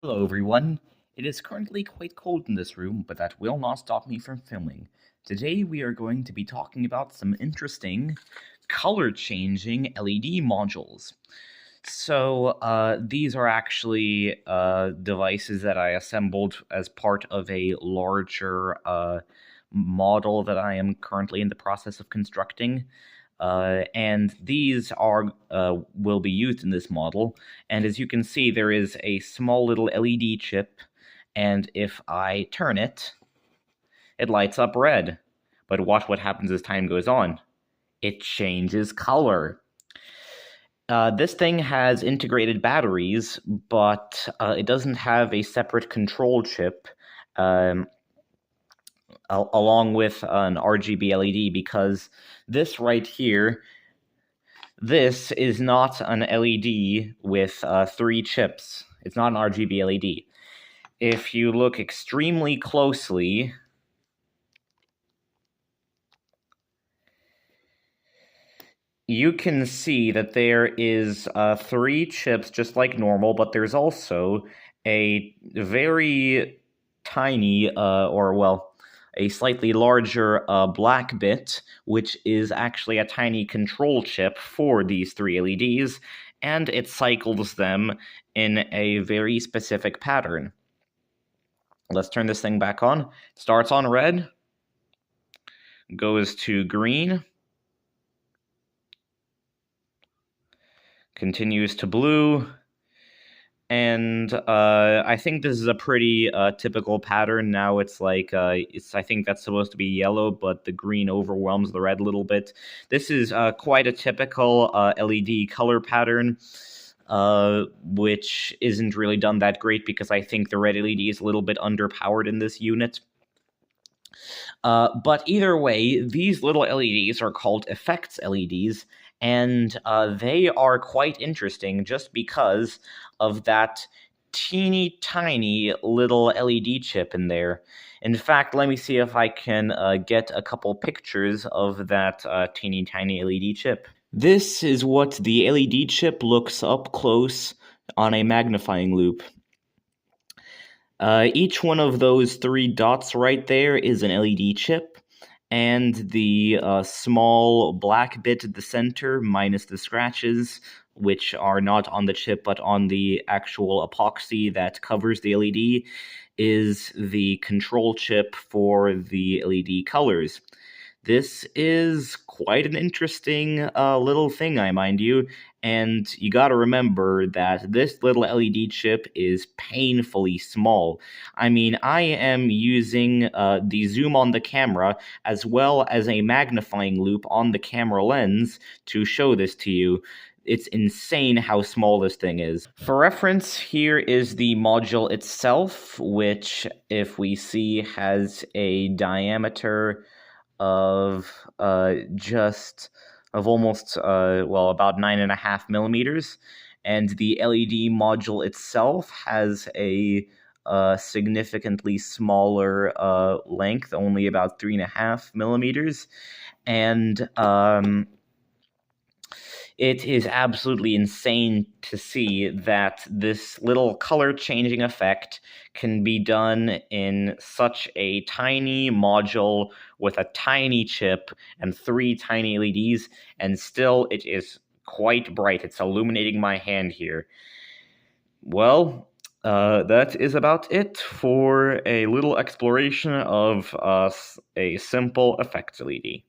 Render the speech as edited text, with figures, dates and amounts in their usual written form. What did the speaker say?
Hello everyone. It is currently quite cold in this room, but that will not stop me from filming. Today we are going to be talking about some interesting color-changing LED modules. These are actually devices that I assembled as part of a larger model that I am currently in the process of constructing. And these are will be used in this model. And as you can see, there is a small little LED chip, and if I turn it, it lights up red. But watch what happens as time goes on. It changes color. This thing has integrated batteries, but it doesn't have a separate control chip um, along with an RGB LED, because this right here, this is not an LED with 3 chips. It's not an RGB LED. If you look extremely closely, you can see that there is 3 chips just like normal, but there's also a very tiny, a slightly larger black bit, which is actually a tiny control chip for these 3 LEDs, and it cycles them in a very specific pattern. Let's turn this thing back on. Starts on red, goes to green, continues to blue, and I think this is a pretty typical pattern. Now it's like, I think that's supposed to be yellow, but the green overwhelms the red a little bit. This is quite a typical LED color pattern, which isn't really done that great because I think the red LED is a little bit underpowered in this unit. But either way, these little LEDs are called effects LEDs, and they are quite interesting just because of that teeny tiny little LED chip in there. In fact, let me see if I can get a couple pictures of that teeny tiny LED chip. This is what the LED chip looks up close on a magnifying loupe. Each one of those 3 dots right there is an LED chip, and the small black bit at the center, minus the scratches, which are not on the chip but on the actual epoxy that covers the LED, is the control chip for the LED colors. This is quite an interesting little thing, I mind you, and you gotta remember that this little LED chip is painfully small. I mean, I am using the zoom on the camera as well as a magnifying loupe on the camera lens to show this to you. It's insane how small this thing is. For reference, here is the module itself, which, if we see, has a diameter of almost about 9.5 millimeters, and the LED module itself has a significantly smaller length, only about 3.5 millimeters, and it is absolutely insane to see that this little color changing effect can be done in such a tiny module with a tiny chip and 3 tiny LEDs, and still it is quite bright. It's illuminating my hand here. Well, that is about it for a little exploration of a simple effects LED.